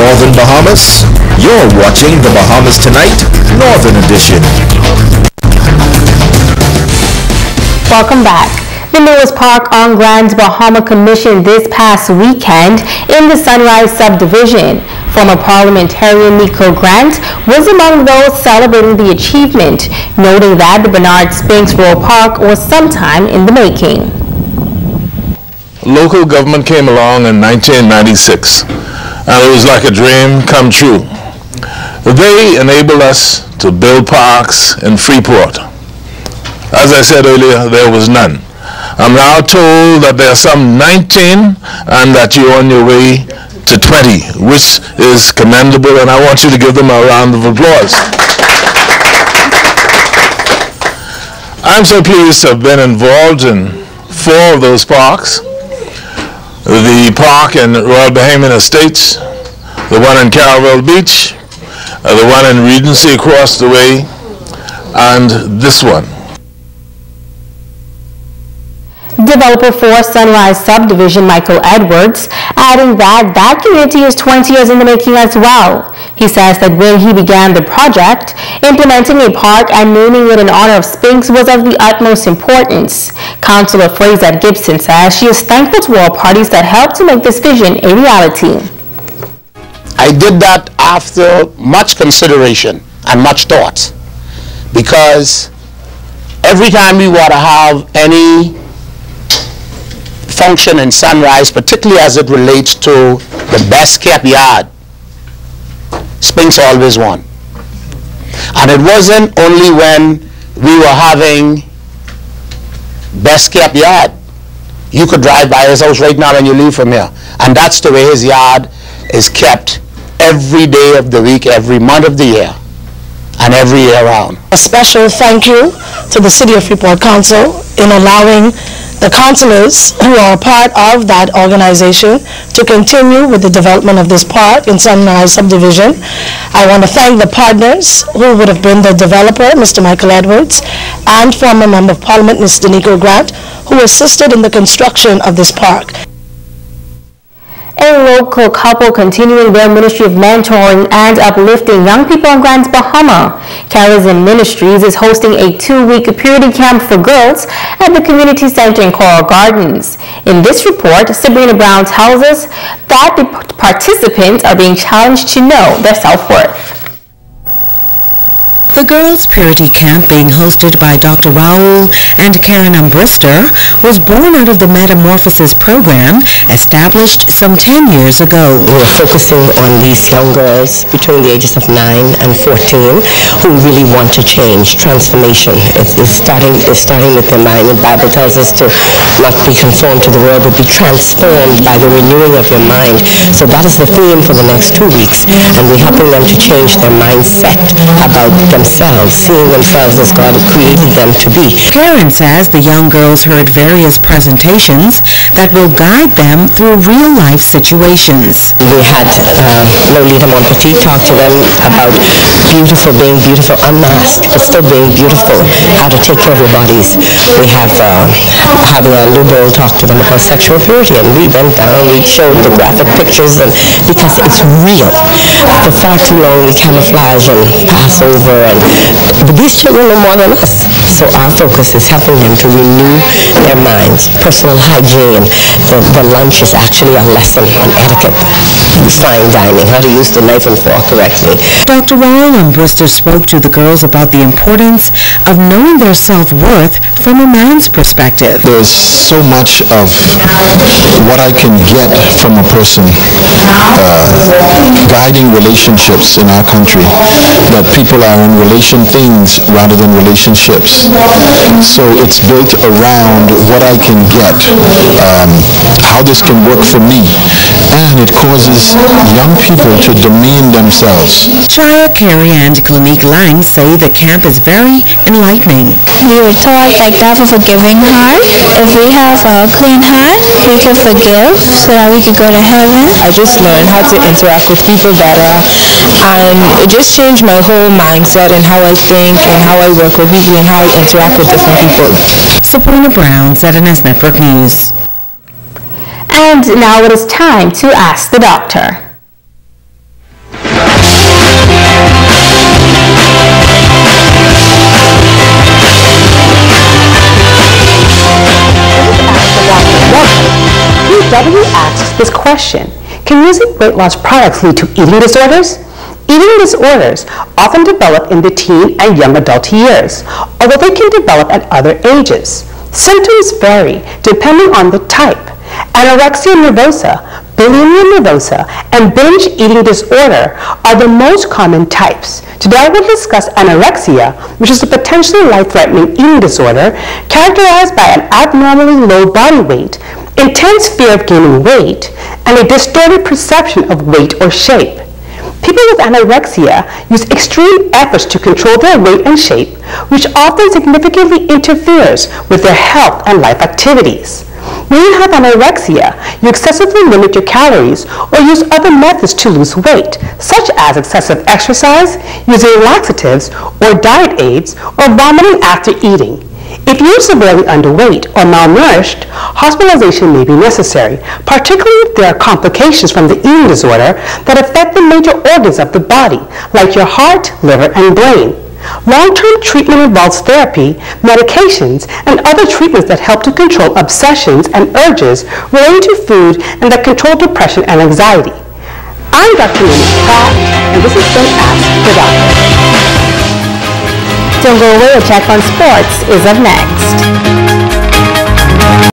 Northern Bahamas? You're watching the Bahamas Tonight, Northern Edition. Welcome back. The newest park on Grand Bahama commissioned this past weekend in the Sunrise subdivision. Former parliamentarian Nico Grant was among those celebrating the achievement, noting that the Bernard Spinks Rural Park was sometime in the making. Local government came along in 1996, and it was like a dream come true. They enabled us to build parks in Freeport. As I said earlier, there was none. I'm now told that there are some 19 and that you're on your way to 20, which is commendable, and I want you to give them a round of applause. I'm so pleased to have been involved in 4 of those parks. The park in Royal Bahamian Estates, the one in Caravelle Beach, the one in Regency across the way, and this one. Developer for Sunrise Subdivision, Michael Edwards, adding that community is 20 years in the making as well. He says that when he began the project, implementing a park and naming it in honor of Spinks was of the utmost importance. Councillor Fraser Gibson says she is thankful to all parties that helped to make this vision a reality. I did that after much consideration and much thought, because every time we want to have any function in Sunrise, particularly as it relates to the best kept yard, Spinks always won. And it wasn't only when we were having best kept yard. You could drive by his house right now when you leave from here, and that's the way his yard is kept every day of the week, every month of the year, and every year round. A special thank you to the City of Freeport Council in allowing the councillors who are a part of that organization to continue with the development of this park in Sunrise Subdivision. I want to thank the partners who would have been the developer, Mr. Michael Edwards, and former Member of Parliament, Mr. Nico Grant, who assisted in the construction of this park. A local couple continuing their ministry of mentoring and uplifting young people in Grand Bahama. Charism Ministries is hosting a 2-week purity camp for girls at the community center in Coral Gardens. In this report, Sabrina Brown tells us that the participants are being challenged to know their self-worth. The Girls' Purity Camp, being hosted by Dr. Raoul and Karen Umbrister, was born out of the Metamorphosis program established some 10 years ago. We're focusing on these young girls between the ages of 9 and 14 who really want to change, transformation. It's starting with their mind. The Bible tells us to not be conformed to the world, but be transformed by the renewing of your mind. So that is the theme for the next 2 weeks, and we're helping them to change their mindset about themselves, seeing themselves as God created them to be. Karen says the young girls heard various presentations that will guide them through real-life situations. We had Lolita Monpetit talk to them about being beautiful, unmasked, but still being beautiful, how to take care of your bodies. We have Javier Lubo talk to them about sexual purity, and we went down, we showed the graphic pictures, and because it's real. For far too long we camouflage and pass over, but these children know more than us. So our focus is helping them to renew their minds. Personal hygiene. The lunch is actually a lesson on etiquette, fine dining, how to use the knife and fork correctly. Dr. Raoul Umbrister spoke to the girls about the importance of knowing their self-worth from a man's perspective. There's so much of what I can get from a person guiding relationships in our country, that people are in relation things rather than relationships. So it's built around what I can get, how this can work for me, and it causes young people to demean themselves. Chaya Carey and Clinique Lang say the camp is very enlightening. We were taught that God has a forgiving heart. If we have a clean heart, we can forgive so that we can go to heaven. I just learned how to interact with people better, and it just changed my whole mindset and how I think and how I work with people and how I interact with different people. Sabrina Brown, ZNS Network News. And now it is time to Ask the Doctor. this question: can using weight loss products lead to eating disorders? Eating disorders often develop in the teen and young adult years, although they can develop at other ages. Symptoms vary depending on the type. Anorexia nervosa, bulimia nervosa, and binge eating disorder are the most common types. Today I will discuss anorexia, which is a potentially life-threatening eating disorder characterized by an abnormally low body weight, intense fear of gaining weight, and a distorted perception of weight or shape. People with anorexia use extreme efforts to control their weight and shape, which often significantly interferes with their health and life activities. When you have anorexia, you excessively limit your calories or use other methods to lose weight, such as excessive exercise, using laxatives or diet aids, or vomiting after eating. If you're severely underweight or malnourished, hospitalization may be necessary, particularly if there are complications from the eating disorder that affect the major organs of the body, like your heart, liver, and brain. Long-term treatment involves therapy, medications, and other treatments that help to control obsessions and urges related to food and that control depression and anxiety. I'm Dr. Nina Pratt, and this has been Ask the Doctor. Don't go away, a check on sports is up next.